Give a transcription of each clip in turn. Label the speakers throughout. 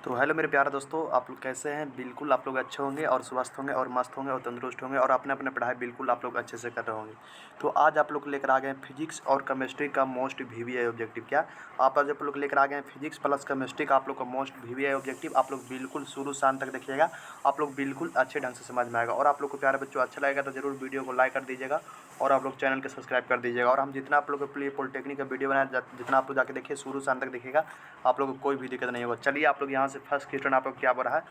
Speaker 1: तो हेलो मेरे प्यारे दोस्तों, आप लोग कैसे हैं। बिल्कुल आप लोग अच्छे होंगे और स्वस्थ होंगे और मस्त होंगे और तंदुरुस्त होंगे और अपने अपने पढ़ाई बिल्कुल आप लोग अच्छे से कर रहे होंगे। तो आज आप लोग लेकर आ गए हैं फिजिक्स और केमिस्ट्री का मोस्ट वीवीआई ऑब्जेक्टिव। क्या आप आज आप लोग लेकर आ गए हैं फिजिक्स प्लस केमिस्ट्री का आप लोग का मोस्ट वीवीआई ऑब्जेक्टिव। आप लोग बिल्कुल शुरू से अंत तक देखिएगा, आप लोग बिल्कुल अच्छे ढंग से समझ में आएगा। और आप लोग को प्यारे बच्चों अच्छा लगेगा तो जरूर वीडियो को लाइक कर दीजिएगा और आप लोग चैनल को सब्सक्राइब कर दीजिएगा। और हम जितना आप लोग के लिए पॉलिटेक्निक का वीडियो बनाए, जितना आप लोग जाके देखिए शुरू से अंत तक देखिएगा, आप लोग को कोई भी दिक्कत नहीं होगा। चलिए आप लोग यहाँ से फर्स्ट क्वेश्चन आप लोग क्या बोल रहा है,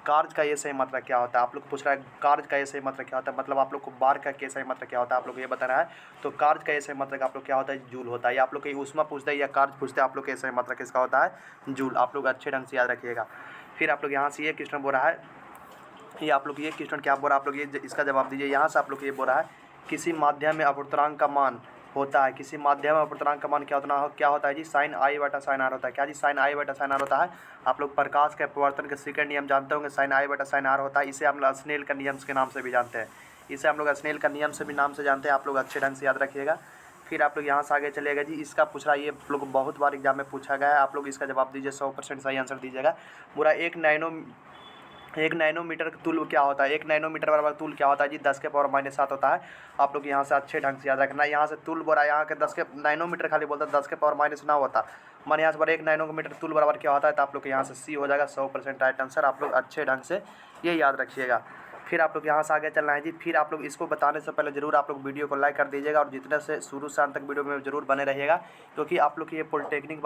Speaker 1: कार्य का ये सही मात्रा क्या होता है। आप लोग पूछ रहा है कार्य का ये सही मात्रा क्या होता है, मतलब आप लोग को बार का ये सही मात्रा क्या होता है आप लोग ये बता रहा है। तो कार्य का ये सही मात्रा का आप लोग क्या होता है, जूल होता है। या आप लोग कहीं ऊष्मा पूछते हैं या कार्य पूछते हैं, आप लोग का ये सही मात्रा किसका होता है, जूल। आप लोग अच्छे ढंग से याद रखिएगा। फिर आप लोग यहाँ से ये क्वेश्चन बोल रहा है, ये आप लोग ये क्वेश्चन क्या बोल रहा है, आप लोग ये इसका जवाब दीजिए। यहाँ से आप लोग ये बोल रहा है किसी माध्यम में अपवर्तनांक का मान होता है, किसी माध्यम में अपवर्तनांक का मान क्या होता है जी, साइन आई बटा साइन आर होता है। क्या जी, साइन आई बटा साइन आर होता है। आप लोग प्रकाश के अपवर्तन के सेकंड नियम जानते होंगे, साइन आई बटा साइन आर होता है। इसे हम लोग स्नेल का नियम के नाम से भी जानते हैं, इसे हम लोग स्नेल का नियम से भी नाम से जानते हैं। आप लोग अच्छे ढंग से याद रखिएगा। फिर आप लोग यहाँ से आगे चलेगा जी, इसका पूछ रहा है, ये आप लोग बहुत बार एग्जाम में पूछा गया है। आप लोग इसका जवाब दीजिए, 100% सही आंसर दीजिएगा। पूरा एक नैनोमीटर का तुल्य क्या होता है, एक नैनोमीटर बराबर तुल्य क्या होता है जी, 10⁻⁷ होता है। आप लोग यहाँ से अच्छे ढंग से याद रखना। यहाँ से तुल्य बोला, यहाँ के नैनोमीटर खाली बोलता है, 10⁻⁹ होता। मान यहाँ से एक नैनोमीटर तुल्य बराबर क्या होता है, तो आप लोग यहाँ से सी हो जाएगा, 100% राइट आंसर। आप लोग अच्छे ढंग से ये याद रखिएगा। फिर आप लोग यहाँ से आगे चलना है जी। फिर आप लोग इसको बताने से पहले जरूर आप लोग वीडियो को लाइक कर दीजिएगा और जितने से शुरू से अंत तक वीडियो में जरूर बने रहिएगा, क्योंकि आप लोग की ये पॉलिटेक्निक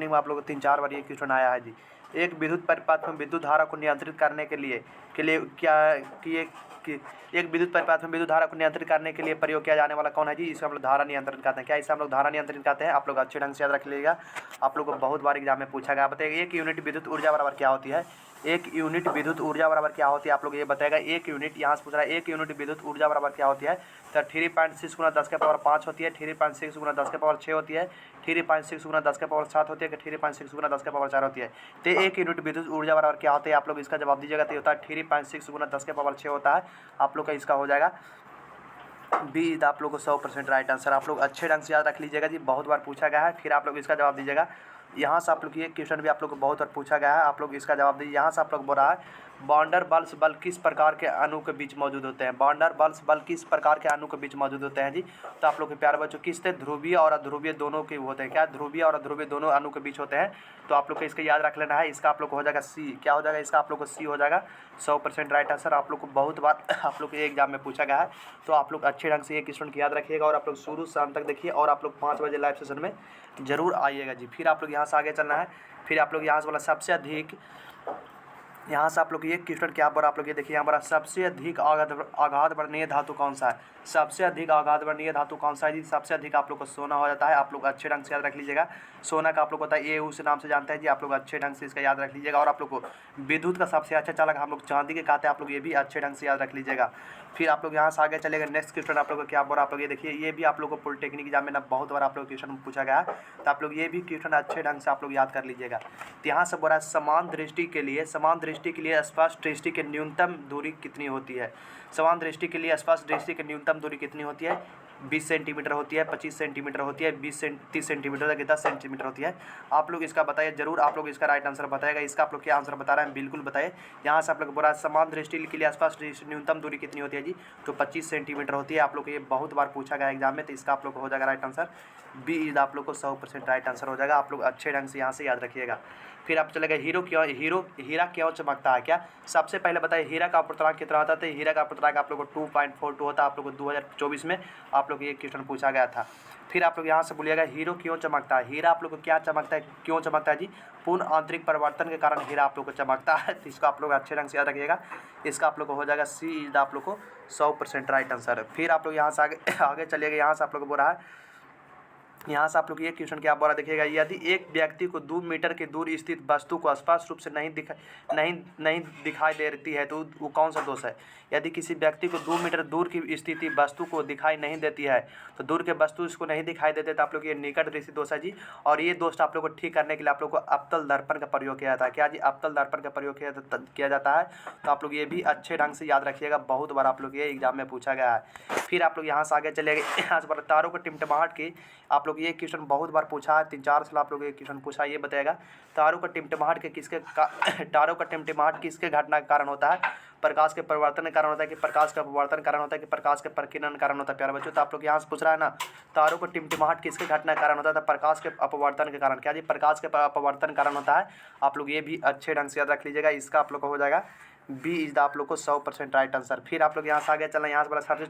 Speaker 1: में आप लोग को 3-4 बार ये क्वेश्चन आया है जी। एक विद्युत परिपथ में विद्युत धारा को नियंत्रित करने के लिए क्या कि एक विद्युत परिपथ में विद्युत धारा को नियंत्रित करने के लिए प्रयोग किया जाने वाला कौन है जी, इसे हम लोग धारा नियंत्रण कहते हैं। क्या इसे हम लोग धारा नियंत्रण कहते हैं। आप लोग अच्छे ढंग से याद रख लीजिएगा, आप लोग को बहुत बार एग्जाम में पूछा गया। बताइए एक यूनिट विद्युत ऊर्जा बराबर क्या होती है, एक यूनिट विद्युत ऊर्जा बराबर क्या होती है, आप लोग ये बताएगा। एक यूनिट यहाँ से पूछ रहा है, एक यूनिट विद्युत ऊर्जा बराबर क्या होती है, तो 3.6 गुना 10⁻5 होती है, 3.6 गुना 10⁻6 होती है, 3.6 गुना 10⁻7 होती है, 3.6 गुना 10�4 होती है। तो एक यूनिट विद्युत ऊर्जा बराबर क्या होती है, आप लोग इसका जवाब दीजिएगा। तो होता है 3.6 गुना 10⁻6 होता है। आप लोग का इसका हो जाएगा बी। आप लोग को 100% राइट आंसर। आप लोग अच्छे ढंग से याद रख लीजिएगा जी, बहुत बार पूछा गया है। फिर आप लोग इसका जवाब दीजिएगा। यहाँ से आप लोग ये क्वेश्चन भी आप लोग को बहुत बार पूछा गया है, आप लोग इसका जवाब दीजिए। यहाँ से आप लोग बोल रहा है बॉन्डर बल्स बल किस प्रकार के अणु के बीच मौजूद होते हैं, बॉन्डर बल्स बल किस प्रकार के अणु के बीच मौजूद होते हैं जी। तो आप लोग के प्यारे बच्चों किस थे, ध्रुवीय और अध्रुवीय दोनों के होते हैं। क्या ध्रुवीय और अध्रुवीय दोनों अणु के बीच होते हैं। तो आप लोग को इसका याद रख लेना है। इसका आप लोग को हो जाएगा सी। क्या हो जाएगा इसका, आप लोग को सी हो जाएगा, 100% राइट आंसर। आप लोग को बहुत बार आप लोग के एग्जाम में पूछा गया है, तो आप लोग अच्छे ढंग से ये क्वेश्चन की याद रखिएगा और आप लोग शुरू से अंत तक देखिए और आप लोग 5 बजे लाइव सेशन में जरूर आइएगा जी। फिर आप लोग यहाँ से आगे चलना है। फिर आप लोग यहाँ से बोला सबसे अधिक, यहाँ से आप लोग ये क्वेश्चन क्या बोला, आप लोग ये देखिए यहाँ पर सबसे अधिक आघात वर्णीय धातु कौन सा है, सबसे अधिक आघात वर्णीय धातु कौन सा है जी। सबसे अधिक आप लोग को सोना हो जाता है। आप लोग अच्छे ढंग से याद रख लीजिएगा। सोना का आप लोग को होता है एयू से नाम से जानते हैं जी। आप लोग अच्छे ढंग से इसका याद रख लीजिएगा। और आप लोग को विद्युत का सबसे अच्छा चालक हम लोग चांदी के कहते हैं, आप लोग ये भी अच्छे ढंग से याद रख लीजिएगा। फिर आप लोग यहाँ से आगे चलेगा। नेक्स्ट क्वेश्चन आप लोग को क्या बोला, आप लोग ये देखिए, ये भी आप लोग को पॉलिटेक्निक एग्जाम में ना बहुत बार आप लोग क्वेश्चन पूछा गया, तो आप लोग ये भी क्वेश्चन अच्छे ढंग से आप लोग याद कर लीजिएगा। तो यहाँ से बोला समान दृष्टि के लिए स्पष्ट दृष्टि की न्यूनतम दूरी कितनी होती है। समान दृष्टि के लिए स्पष्ट दृष्टि की न्यूनतम दूरी कितनी होती है, 20 सेंटीमीटर होती है, 25 सेंटीमीटर होती है, 30 सेंटीमीटर होती है, 10 सेंटीमीटर होती है। आप लोग इसका बताइए जरूर, आप लोग इसका राइट आंसर बताएगा। इसका आप लोग क्या आंसर बता रहे हैं बिल्कुल बताइए। यहाँ से आप लोग बोला समान दृष्टि के लिए स्पष्ट न्यूनतम दूरी कितनी होती है जी, तो 25 सेंटीमीटर होती है। आप लोग को ये बहुत बार पूछा गया एग्जाम में, तो इसका आप लोग को हो जाएगा राइट आंसर बी इज आप लोग को 100% राइट आंसर हो जाएगा। आप लोग अच्छे ढंग से यहाँ से याद रखिएगा। फिर आप चलेगा हीरा क्यों चमकता है। क्या सबसे पहले बताइए हीरा का अपवर्तनांक कितना होता है, तो हीरा का अपवर्तनांक आप लोग को 2.42 होता है। आप लोग को 2024 में आप लोग ये क्वेश्चन पूछा गया था। फिर आप लोग यहाँ से बोलिएगा हीरो क्यों चमकता है। हीरा आप लोग को क्या चमकता है, क्यों चमकता है जी, पूर्ण आंतरिक परिवर्तन के कारण हीरा आप लोग को चमकता है। तो इसको आप लोग अच्छे ढंग से याद रखिएगा। इसका आप लोग को हो जाएगा सी इज आप लोग को 100% राइट आंसर। फिर आप लोग यहाँ से आगे चलिएगा। यहाँ से आप लोग को बोल रहा है, यहाँ से आप लोग ये क्वेश्चन क्या बोला देखिएगा, यदि एक व्यक्ति को 2 मीटर की दूर स्थित वस्तु को स्पष्ट रूप से नहीं दिखाई देती है, तो वो कौन सा दोष है। यदि किसी व्यक्ति को 2 मीटर दूर की स्थिति वस्तु को दिखाई नहीं देती है, तो दूर के वस्तु इसको नहीं दिखाई देते, तो आप लोग ये निकट दृष्टि दोष है जी। और ये दोष आप लोग को ठीक करने के लिए आप लोग को अवतल दर्पण का प्रयोग किया जाता है। क्या जी, अवतल दर्पण का प्रयोग किया जाता है। तो आप लोग ये भी अच्छे ढंग से याद रखिएगा, बहुत बार आप लोग ये एग्जाम में पूछा गया है। फिर आप लोग यहाँ से आगे चलेंगे। यहाँ से तारों को टिमटिमाहट की आप लोग लोग ये क्वेश्चन बहुत बार पूछा है, 3-4 साल आप लोग ये क्वेश्चन पूछा है। ये बताएगा तारों का टिमटिमाहट के तारों का टिमटिमाहट किसके घटना के कारण होता है? प्रकाश के परिवर्तन के कारण होता है कि प्रकाश का अपवर्तन के कारण होता है कि प्रकाश के प्रकीर्णन के कारण होता है? प्यारे बच्चों, तो आप लोग यहाँ से पूछ रहा है ना, तारों को टिमटिमाहट किसके घटना के कारण होता है? तो प्रकाश के अपवर्तन के कारण। क्या जी? प्रकाश के अपवर्तन के कारण होता है। आप लोग ये भी अच्छे ढंग से याद रख लीजिएगा। इसका आप लोग को हो जाएगा बी इज द आप लोग को 100% राइट आंसर। फिर आप लोग यहाँ से आगे चलना, यहाँ से बोला सबसे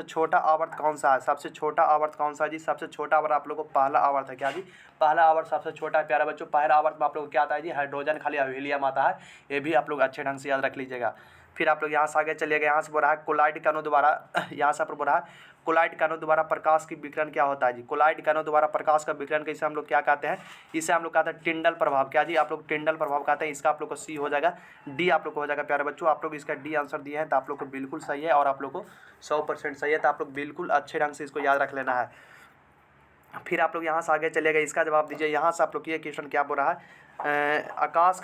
Speaker 1: छोटा आवर्त कौन सा है? सबसे छोटा आवर्त कौन सा है जी? सबसे छोटा आवर्त आप लोग को पहला आवर्त है। क्या जी? पहला आवर्त सबसे छोटा है प्यारे बच्चों। पहला आवर्त में आप लोग को क्या आता है जी? हाइड्रोजन खाली हीलियम आता है। ये भी आप लोग अच्छे ढंग से याद रख लीजिएगा। फिर आप लोग यहाँ से आगे चलिएगा, यहाँ से बोल रहा है कोलाइड कणों द्वारा यहाँ से बोल रहा है कोलाइड कणों द्वारा प्रकाश की विकिरण क्या होता है जी? कोलाइड कणों द्वारा प्रकाश का विकिरण के इसे हम लोग क्या कहते हैं? इसे हम लोग कहते हैं टिंडल प्रभाव। क्या जी? आप लोग टिंडल प्रभाव कहते हैं। इसका आप लोग को सी हो जाएगा, डी आप लोग को हो जाएगा। प्यारे बच्चों, आप लोग इसका डी आंसर दिए हैं तो आप लोग को बिल्कुल सही है और आप लोग को 100% सही है। तो आप लोग बिल्कुल अच्छे ढंग से इसको याद रख लेना है। फिर आप लोग यहाँ से आगे चलिएगा, इसका जवाब दीजिए। यहाँ से आप लोग ये क्वेश्चन क्या बोल रहा है? आकाश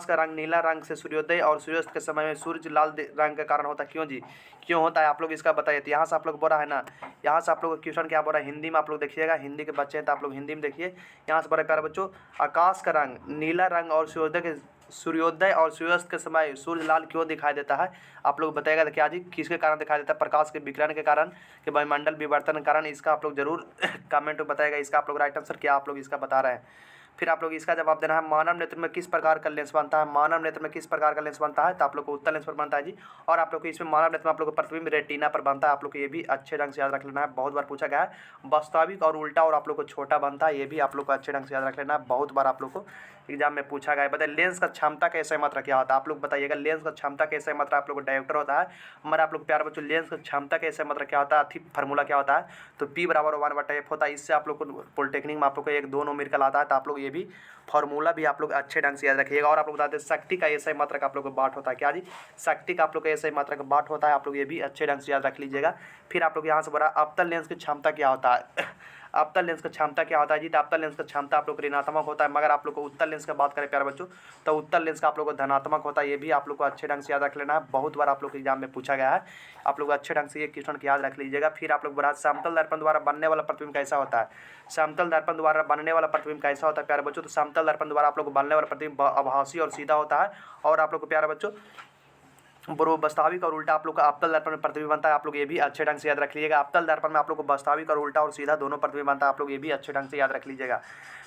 Speaker 1: का रंग नीला रंग से सूर्योदय और सूर्यास्त के समय में सूर्य लाल रंग के कारण होता है। क्यों जी? क्यों होता है? आप लोग इसका बताइए। तो यहाँ से आप लोग बोल रहा है ना, यहाँ से आप लोग क्वेश्चन क्या बोल रहा है? हिंदी में आप लोग देखिएगा, हिंदी के बच्चे हैं तो आप लोग हिंदी में देखिए। यहाँ से बोल रहा है प्यारे बच्चों, आकाश का रंग नीला रंग और सूर्योदय और सूर्यास्त के समय सूर्य लाल क्यों दिखाई देता है? आप लोग बताइएगा। तो क्या जी? किसके कारण दिखाई देता है? प्रकाश के विकिरण के कारण कि वायुमंडल विवर्तन के कारण? इसका आप लोग जरूर कमेंट में बताएगा। इसका आप लोग राइट आंसर क्या आप लोग इसका बता रहे हैं? फिर आप लोग इसका जवाब देना है, मानव नेत्र में किस प्रकार का लेंस बनता है? मानव नेत्र में किस प्रकार का लेंस बनता है? तो आप लोग को उत्तल लेंस पर बनता है जी। और आप लोग को इसमें मानव नेत्र में आप लोग को प्रतिबिंब रेटिना पर बनता है। आप लोग को ये भी अच्छे ढंग से याद रख लेना है, बहुत बार पूछा गया है। वास्तविक और उल्टा और आप लोग को छोटा बनता है, ये भी आप लोग को अच्छे ढंग से याद रख लेना है, बहुत बार आप लोग को एग्जाम में पूछा गया है। बताइए लेंस का क्षमता का SI मात्रा क्या होता है? आप लोग बताइएगा। लेंस का क्षमता का SI मात्रा आप लोग को डायोप्टर होता है। हमारा आप लोग प्यारे बच्चों, लेंस का क्षमता का SI मात्रा क्या होता है? फार्मूला क्या होता है? तो P = 1/f होता है। इससे आप लोग को पॉलिटेक्निक में आप लोग को 1-2 न्यूमेरिकल आता है। तो आप लोग ये भी फार्मूला भी आप लोग अच्छे ढंग से याद रखिएगा। और आप लोग बताते हैं शक्ति का SI मात्रा का आप लोग को बाट होता है। क्या जी? शक्ति का आप लोग का SI मात्रा का बाट होता है। आप लोग ये भी अच्छे ढंग से याद रख लीजिएगा। फिर आप लोग यहाँ से बोला अवतल लेंस की क्षमता क्या होता है? अवतल लेंस का क्षमता क्या होता है जी? तो अवतल लेंस का क्षमता आप लोग को ऋणात्मक होता है। मगर आप लोग को उत्तल लेंस की बात करें प्यारे बच्चों, तो उत्तल लेंस का आप लोग को धनात्मक होता है। ये भी आप लोग को अच्छे ढंग से याद रख लेना है, बहुत बार आप लोग के एग्जाम में पूछा गया है। आप लोग अच्छे ढंग से ये क्वेश्चन याद रख लीजिएगा। फिर आप लोग बोला समतल दर्पण द्वारा बनने वाला प्रतिबिंब कैसा होता है? समतल दर्पण द्वारा बनने वाला प्रतिबिंब कैसा होता है प्यारे बच्चों? तो समतल दर्पण द्वारा आप लोग को बनने वाला प्रतिबिंब आभासी और सीधा होता है। और आप लोग को प्यारे बच्चों वास्तविक और उल्टा आप लोग का अवतल दर्पण में प्रतिबिंब बनता है। आप लोग ये भी अच्छे ढंग से याद रख लीजिएगा। अवतल दर्पण में आप लोग को वास्तविक और उल्टा और सीधा दोनों प्रतिबिंब बनता है। आप लोग ये भी अच्छे ढंग से याद रख लीजिएगा।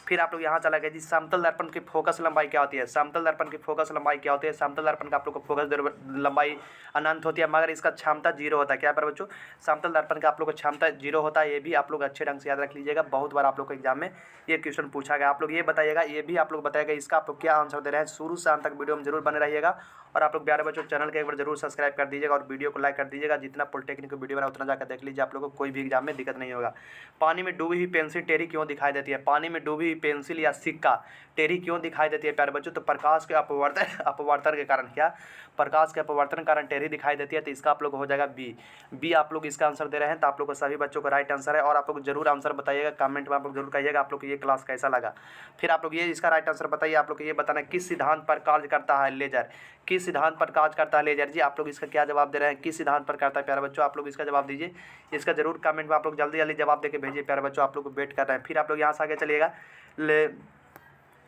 Speaker 1: फिर आप लोग यहाँ चला गया जी, समतल दर्पण की फोकस लंबाई क्या होती है? समतल दर्पण की फोकस लंबाई क्या होती है? समतल दर्पण का आप लोग को फोकस लंबाई अनंत होती है, मगर इसका क्षमता 0 होता है। क्या पर बच्चों? समतल दर्पण का आप लोग को क्षमता 0 होता है। ये भी आप लोग अच्छे ढंग से याद रख लीजिएगा, बहुत बार आप लोग को एग्जाम में ये क्वेश्चन पूछा गया। आप लोग ये बताइएगा, ये भी आप लोग बताइएगा इसका आप लोग क्या आंसर दे रहे हैं। शुरू से अंत तक वीडियो में जरूर बने रहिएगा। और आप लोग प्यारे बच्चों चैनल के एक बार जरूर सब्सक्राइब कर दीजिएगा और वीडियो को लाइक कर दीजिएगा। जितना पॉलिटेक्निक वीडियो बना उतना जाकर देख लीजिए, आप लोगों को कोई भी एग्जाम में दिक्कत नहीं होगा। पानी में डूबी हुई पेंसिल टेढ़ी क्यों दिखाई देती है? पानी में डूबी हुई पेंसिल या सिक्का टेढ़ी क्यों दिखाई देती है प्यारे बच्चों? तो प्रकाश के अपवर्तन के कारण। क्या? प्रकाश के अपवर्तन के कारण टेढ़ी दिखाई देती है। तो इसका आप लोग हो जाएगा बी आप लोग इसका आंसर दे रहे हैं। तो आप लोग को सभी बच्चों का राइट आंसर है। और आप लोग जरूर आंसर बताइएगा, कमेंट में आप लोग जरूर कहिएगा आप लोग को ये क्लास कैसा लगा। फिर आप लोग ये इसका राइट आंसर बताइए। आप लोग को ये बताना किस सिद्धांत पर कार्य करता है लेजर? किस सिद्धांत पर कार्य करता है लेजर जी? आप लोग इसका क्या जवाब दे रहे हैं? किस सिद्धांत पर करता है प्यारे बच्चों? आप लोग इसका जवाब दीजिए। इसका जरूर कमेंट में आप लोग जल्दी जल्दी जवाब देके भेजिए प्यारे बच्चों, आप लोग को वेट कर रहे हैं। फिर आप लोग यहाँ से आगे चलिएगा।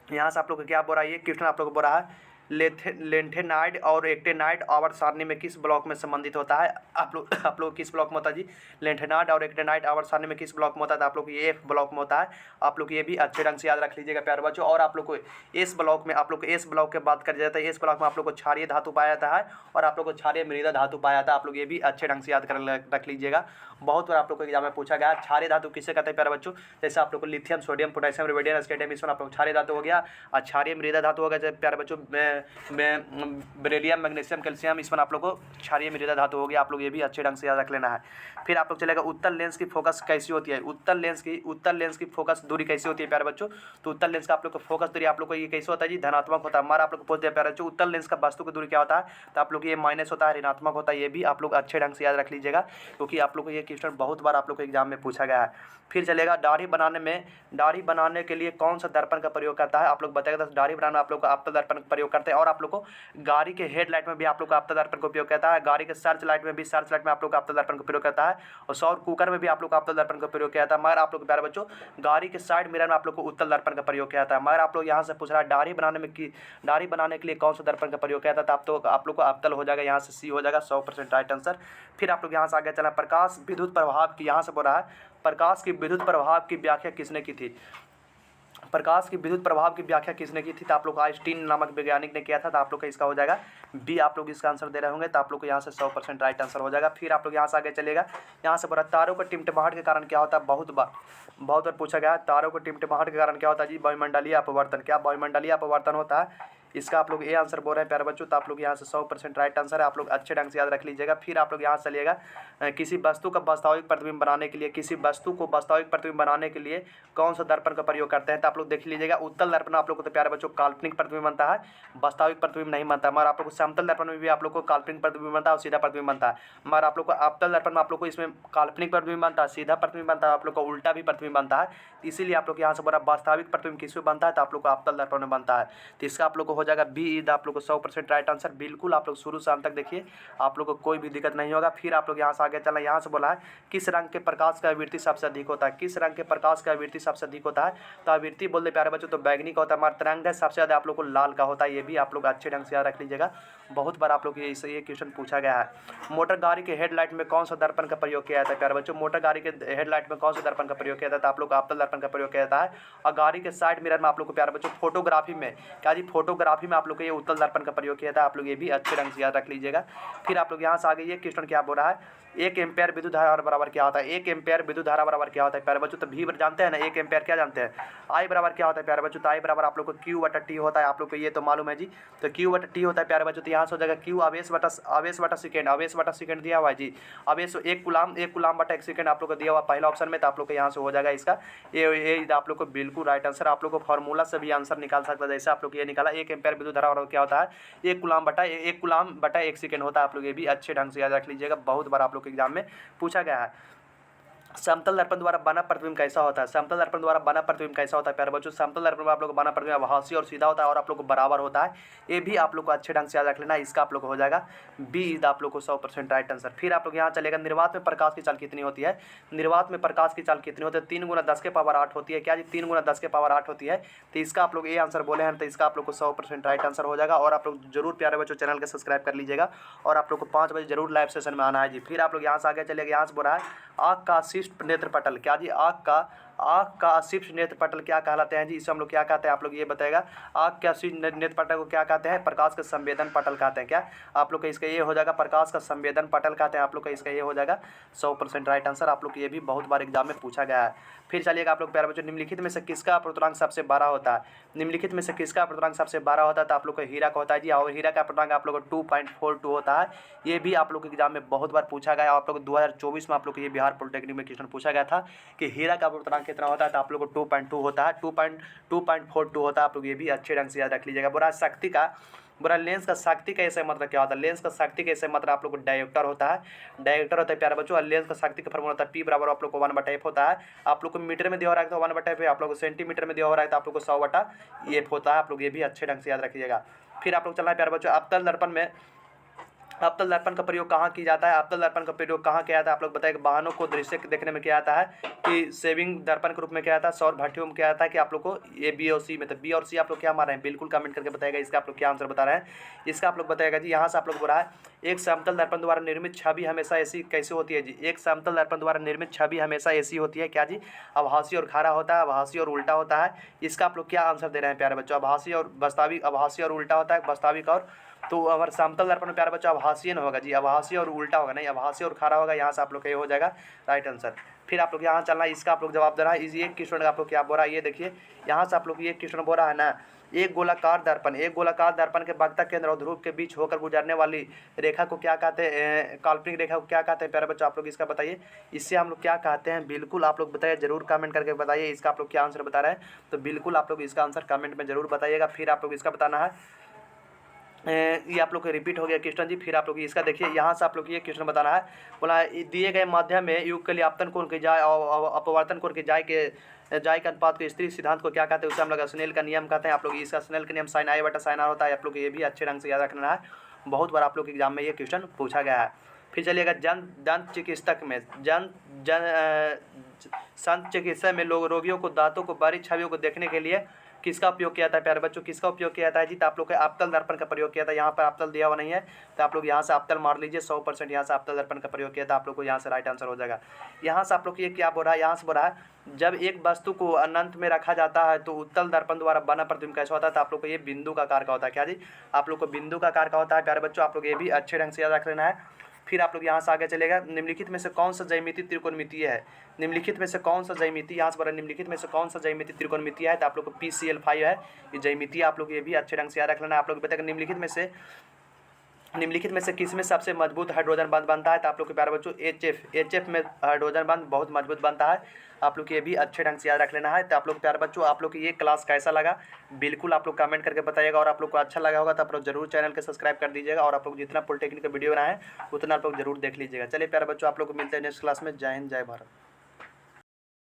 Speaker 1: यहाँ से आप लोग को क्या बोल रहा है? ये क्वेश्चन आप लोग को बोल रहा है लेंथेनाइड और एक्टेनाइड आवर्त सारणी में किस ब्लॉक में संबंधित होता है? आप लोग किस ब्लॉक में होता है जी? लेंथेनाइड और एक्टेनाइड आवर्त सारणी में किस ब्लॉक में होता है? तो आप लोग ये F ब्लॉक में होता है। आप लोग ये भी अच्छे ढंग से याद रख लीजिएगा प्यारे बच्चों। और आप लोग को इस ब्लॉक में आप लोग को इस ब्लॉक की बात कर जाता है, इस ब्लॉक में आप लोग को क्षारीय धातु पाया जाता है और आप लोग को क्षारीय मृदा धातु पाया जाता है। आप लोग ये भी अच्छे ढंग से याद कर रख लीजिएगा, बहुत बार आप लोग को एग्जाम में पूछा गया। क्षारीय धातु किसे कहते हैं प्यारे बच्चों? जैसे आप लोग को लिथियम, सोडियम, पोटेशियम, रुबिडियम, स्केटियम, इसमें आप लोग क्षारीय धातु हो गया। और क्षारीय मृदा धातु हो गया जैसे प्यारे बच्चों बेरिलियम, मैग्नीशियम, कैल्शियम, इसमें आप लोग को क्षारीय मृदा धातु हो गया। आप लोग ये भी अच्छे ढंग से याद रख लेना है। फिर आप लोग चलेगा उत्तल लेंस की फोकस कैसी होती है? उत्तल लेंस की फोकस दूरी कैसी होती है प्यारे बच्चों? तो उत्तल लेंस का आप लोग को फोकस दूरी आप लोग को ये कैसे होता है जी? धनात्मक होता है। हमारा आप लोग को पूछ दिया प्यारे बच्चों उत्तल लेंस का वस्तु की दूरी क्या होता है? तो आप लोग ये माइनस होता है, ऋणात्मक होता है। ये भी आप लोग अच्छे ढंग से याद रख लीजिएगा, क्योंकि आप लोग को ये क्वेश्चन बहुत बार आप लोग को एग्जाम में पूछा गया है। फिर चलेगा दाढ़ी बनाने के लिए कौन सा दर्पण का प्रयोग करता है? आप लोग बताएगा। दाढ़ी बनाने में आप लोग को अवतल दर्पण का प्रयोग करता करते हैं। और आप लोग को गाड़ी के हेडलाइट में भी आप लोग का आपतन दर्पण का उपयोग करता है। गाड़ी के सर्च लाइट में भी, सर्च लाइट में आप लोग का आपतन दर्पण का प्रयोग करता है। और सौर कुकर में भी आप लोग का आपतन दर्पण का प्रयोग किया जाता है। मगर आप लोग प्यारे बच्चों गाड़ी के साइड मिरर में आप लोग को उत्तल दर्पण का प्रयोग किया जाता है। मगर आप लोग यहाँ से पूछ रहा है दाढ़ी बनाने के लिए कौन सा दर्पण का प्रयोग किया जाता है, तो आप लोग को अवतल हो जाएगा, यहाँ से सी हो जाएगा 100% राइट आंसर। फिर आप लोग यहाँ से आगे चला, प्रकाश विद्युत प्रभाव की, यहाँ से बोल रहा है प्रकाश की विद्युत प्रभाव की व्याख्या किसने की थी। प्रकाश की विद्युत प्रभाव की व्याख्या किसने की थी, तो आप लोग आइंस्टीन नामक वैज्ञानिक ने किया था। तो आप लोग का इसका हो जाएगा बी, आप लोग इसका आंसर दे रहे होंगे, तो आप लोग को यहाँ से 100% राइट आंसर हो जाएगा। फिर आप लोग यहाँ से आगे चलेगा, यहाँ से बोला तारों का टिमटिमाहट के कारण क्या होता है, बहुत बार पूछा गया है। तारों को टिमटिमाहट के कारण क्या होता है जी, वायुमंडलीय अपवर्तन। क्या वायुमंडलीय अपवर्तन होता है, इसका आप लोग ए आंसर बोल रहे हैं प्यारे बच्चों, तो आप लोग यहाँ से 100% राइट आंसर है। आप लोग अच्छे ढंग से याद रख लीजिएगा। फिर आप लोग यहाँ से चलिएगा, किसी वस्तु का वास्तविक प्रतिबिंब बनाने के लिए, किसी वस्तु को वास्तविक प्रतिबिंब बनाने के लिए कौन सा दर्पण का प्रयोग करते हैं, तो आप लोग देख लीजिएगा। उत्तल दर्पण आप लोग को तो प्यारे बच्चों काल्पनिक प्रतिबिंब बनता है, वास्तविक प्रतिबिंब नहीं बनता है। मगर आप लोग को समतल दर्पण में भी आप लोग को काल्पनिक प्रतिबिंब बनता है और सीधा प्रतिबिंब बनता है। मगर आप लोग को अवतल दर्पण में आप लोग को इसमें काल्पनिक प्रतिबिंब बनता है, सीधा प्रतिबिंब बनता है, आप लोग को उल्टा भी प्रतिबिंब बनता है। इसीलिए आप लोग यहाँ से बोला वास्तविक प्रतिबिंब किसमें बनता है, तो आप लोग को अवतल दर्पण में बनता है। तो इसका आप लोग को हो जाएगा बी, आप लोग को 100% राइट आंसर। बिल्कुल आप लोग शुरू से अंत तक देखिए, आप लोग को कोई भी दिक्कत नहीं होगा। फिर आप लोग यहाँ से आगे चलना, यहाँ से बोला है किस रंग के प्रकाश का आवृत्ति सबसे अधिक होता है, किस रंग के प्रकाश का आवृत्ति सबसे अधिक होता है, तो आवृत्ति बोल दे प्यारे बच्चों तो बैगनी का होता है। हमारा तरंग है सबसे ज़्यादा आप लोग को लाल का होता है। ये भी आप लोग अच्छे ढंग से याद रख लीजिएगा, बहुत बार आप लोग ये क्वेश्चन पूछा गया है। मोटर गाड़ी के हेडलाइट में कौन सा दर्पण का प्रयोग किया जाता है प्यारे बच्चों, मोटर गाड़ी के हेडलाइट में कौन सा दर्पण का प्रयोग किया जाता है, आप लोग को अवतल दर्पण का प्रयोग किया जाता है। और गाड़ी के साइड मिरर में आप लोग को प्यारे बच्चों फोटोग्राफी में, क्या जी फोटोग्राफी में आप लोग को ये उत्तल दर्पण का प्रयोग किया जाता है। आप लोग ये भी अच्छे ढंग से याद रख लीजिएगा। फिर आप लोग यहाँ से आगे ये क्वेश्चन क्या बोल रहा है, 1 एम्पेयर विद्युत धारा बराबर क्या होता है, 1 एम्पेयर विद्युत धारा बराबर क्या होता है प्यारे बच्चों, तो भी जानते हैं ना 1 एम्पेयर क्या जानते हैं, आई बराबर क्या होता है प्यारे बच्चों, तो आई बराबर आप लोग को Q/T होता है। आप लोग को ये तो मालूम है जी, तो Q/T होता है प्यारे बच्चों। तो यहाँ से हो जाएगा Q आवेश बटा सेकंड दिया हुआ है जी, आवेश 1 कूलाम बटा 1 सेकंड आप लोग को दिया हुआ पहला ऑप्शन में। तो आप लोग को यहाँ से हो जाएगा इसका ये आप लोग को बिल्कुल राइट आंसर। आप लोग को फॉर्मूला से भी आंसर निकाल सकता है, जैसे आप लोग ये निकाला 1 एम्पेयर विद्युत धारा बराबर क्या होता है, 1 कूलाम बटा 1 सेकंड होता है। आप लोग ये भी अच्छे ढंग से याद रख लीजिएगा, बहुत बार आप लोग के एग्जाम में पूछा गया है। समतल दर्पण द्वारा बना प्रतिबिंब कैसा होता है, समतल दर्पण द्वारा बना प्रतिबिंब कैसा होता है प्यारे बच्चों, समतल दर्पण में आप लोग को बना प्रतिबिंब आभासी और सीधा होता है और आप लोग को बराबर होता है। ये भी आप लोग को अच्छे ढंग से याद रख लेना, इसका आप लोग को हो जाएगा बी, आप लोग को 100% राइट आंसर। फिर आप लोग यहाँ चलेगा, निर्वात में प्रकाश की चाल कितनी होती है, निर्वात में प्रकाश की चाल कितनी होती है, 3 × 10⁻8 होती है। क्या जी 3 × 10⁸ होती है। तो इसका आप लोग ये आंसर बोले हैं, तो इसका आप लोग को 100% राइट आंसर हो जाएगा। और आप लोग जरूर प्यारे बच्चों चैनल के सब्सक्राइब कर लीजिएगा और आप लोग को 5 बजे जरूर लाइव सेशन में आना है जी। फिर आप लोग यहाँ से आगे चलेगा, यहाँ से बोला है आँख का अशिष्ट नेत्र पटल, क्या जी आँख का अशिष्ट नेत्र पटल क्या कहलाते हैं जी, इसे हम लोग क्या कहते हैं आप लोग ये बताएगा। आँख के अशिष्ट नेत्र पटल को क्या कहते हैं, प्रकाश का संवेदन पटल कहते हैं। क्या आप लोग का इसका ये हो जाएगा, प्रकाश का संवेदन पटल कहते हैं। आप लोग का इसका ये हो जाएगा 100% राइट आंसर। आप लोग ये भी बहुत बार एग्जाम में पूछा गया है। फिर चलिएगा आप लोग प्यारे बच्चों, निम्नलिखित में से किसका अपूर्णांक सबसे बड़ा होता है, निम्नलिखित में से किसका अपूर्णांक सबसे बड़ा होता है, तो आप लोग का हीरा का होता है जी। और हीरा का अपूर्णांक आप लोग को 2.42 होता है। ये भी आप लोग के एग्जाम में बहुत बार पूछा गया। आप लोग 2024 में आप लोग को ये बिहार पॉलिटेक्निक में क्वेश्चन पूछा गया था कि हीरा का अपूर्णांक कितना होता है, तो आप लोग को 2.2 होता है, 2.42 होता है। आप लोग ये भी अच्छे ढंग से याद रख लीजिएगा। बुरा लेंस का शक्ति का ऐसे मतलब क्या होता है, लेंस का शक्ति का ऐसे मतलब आप लोग को डायोप्टर होता है, डायोप्टर होता है प्यारे बच्चों। और लेंस का शक्ति का फॉर्मूला होता है P बराबर आप लोग को 1/f होता है। आप लोग को मीटर में दिया हो रहा है तो 1/f, आप लोग को सेंटीमीटर में दिया हो रहा है तो आप लोग को 100/f होता है। आप लोग ये भी अच्छे ढंग से याद रखिएगा। फिर आप लोग चलना है प्यारे बच्चों, अवतल दर्पण में अवतल दर्पण का प्रयोग कहाँ किया जाता है, अवतल दर्पण का प्रयोग कहाँ किया जाता है, आप लोग बताएं। वाहनों को दृश्य देखने में क्या आता है कि सेविंग दर्पण के रूप में क्या आता है, सौर भट्टियों में क्या आता है कि आप लोग को ये बी और सी में, तो बी और सी आप लोग क्या मान रहे हैं, बिल्कुल कमेंट करके बताएगा। इसका आप लोग क्या आंसर बता रहे हैं, इसका आप लोग बताएगा जी। यहाँ से आप लोग बोल रहा है एक समतल दर्पण द्वारा निर्मित छवि हमेशा ऐसी कैसे होती है जी, एक समतल दर्पण द्वारा निर्मित छवि हमेशा ऐसी होती है क्या जी, आभासी और खारा होता है, आभासी और उल्टा होता है। इसका आप लोग क्या आंसर दे रहे हैं प्यारे बच्चों, आभासी और वास्तविक, आभासी और उल्टा होता है, वास्तविक और, तो हमारे समतल दर्पण में प्यारे बच्चों आभासी न होगा जी, आभासी और उल्टा होगा, नहीं आभासी और खारा होगा। यहाँ से आप लोग का ये हो जाएगा राइट आंसर। फिर आप लोग यहाँ चलना, इसका आप लोग जवाब दे रहा है। ये क्वेश्चन का आप लोग क्या बोल रहा है, ये देखिए यहाँ से आप लोग ये क्वेश्चन बोल रहा है ना, एक गोलाकार दर्पण के वक्ता केंद्र और ध्रुव के बीच होकर गुजरने वाली रेखा को क्या कहते हैं, काल्पनिक रेखा को क्या कहते हैं प्यारे बच्चों, आप लोग इसका बताइए, इससे हम लोग क्या कहते हैं, बिल्कुल आप लोग बताइए, जरूर कमेंट करके बताइए। इसका आप लोग क्या आंसर बता रहे हैं, तो बिल्कुल आप लोग इसका आंसर कमेंट में जरूर बताइएगा। फिर आप लोग इसका बताना है, ये आप लोग को रिपीट हो गया क्वेश्चन जी। फिर आप लोग इसका देखिए, यहाँ से आप लोग ये क्वेश्चन बताना है, बोला दिए गए माध्यम में युग के लिए आपतन कोण की जाए और अपवर्तन कोण की जाए के जाई का अनुपात को स्त्री सिद्धांत को क्या कहते हैं, उसे हम लोग स्नेल का नियम कहते हैं। आप लोग इसका स्नेल का नियम साइन आई बटा साइन आर होता है। आप लोग ये भी अच्छे ढंग से याद रखना है, बहुत बार आप लोग एग्जाम में ये क्वेश्चन पूछा गया है। फिर चलिएगा दंत चिकित्सक में संत चिकित्सा में लोग रोगियों को दांतों को बारीक छवियों को देखने के लिए किसका उपयोग किया जाता है प्यारे बच्चों, किसका उपयोग किया जाता है जी, तो आप लोग के आपतल दर्पण का प्रयोग किया था। यहाँ पर आपतल दिया हुआ नहीं है तो आप लोग यहाँ से आपतल मार लीजिए, 100% यहाँ से आपतल दर्पण का प्रयोग किया था। आप लोग को यहाँ से राइट आंसर हो जाएगा। यहाँ से आप लोग ये क्या बोल रहा है, यहाँ से बोल रहा है जब एक वस्तु को अनंत में रखा जाता है तो उत्तल दर्पण द्वारा बना प्रतिबिंब कैसा होता है, तो आप लोग को ये बिंदु का आकार का होता है। क्या जी, आप लोग को बिंदु का आकार का होता है प्यारे बच्चों, आप लोग ये भी अच्छे ढंग से याद रख लेना है। फिर आप लोग यहाँ से आगे चलेगा, निम्नलिखित में से कौन सा ज्यामिति त्रिकोणमितीय है, निम्नलिखित में से कौन सा ज्यामिति, यहाँ से बोला निम्नलिखित में से कौन सा ज्यामिति त्रिकोणमितीय है, तो आप लोग को PCl5 है ये ज्यामिति। आप लोग ये भी अच्छे ढंग से याद रख लेना। आप लोग बताएगा निम्नलिखित में से किस में सबसे मजबूत हाइड्रोजन बंध बनता है, तो आप लोग के प्यारे बच्चों HF में हाइड्रोजन बंध बहुत मजबूत बनता है। आप लोग ये भी अच्छे ढंग से याद रख लेना है। तो आप लोग प्यारे बच्चों, आप लोग ये क्लास कैसा लगा बिल्कुल आप लोग कमेंट करके बताइएगा, और आप लोग को अच्छा लगा होगा तो आप लोग जरूर चैनल के सब्सक्राइब कर दीजिएगा, और आप लोग जितना पॉलिटेक्निक का वीडियो बनाए उतना आप लोग जरूर देख लीजिएगा। चलिए प्यारे बच्चों, आप लोग को मिलते हैं नेक्स्ट क्लास में। जय हिंद, जय भारत।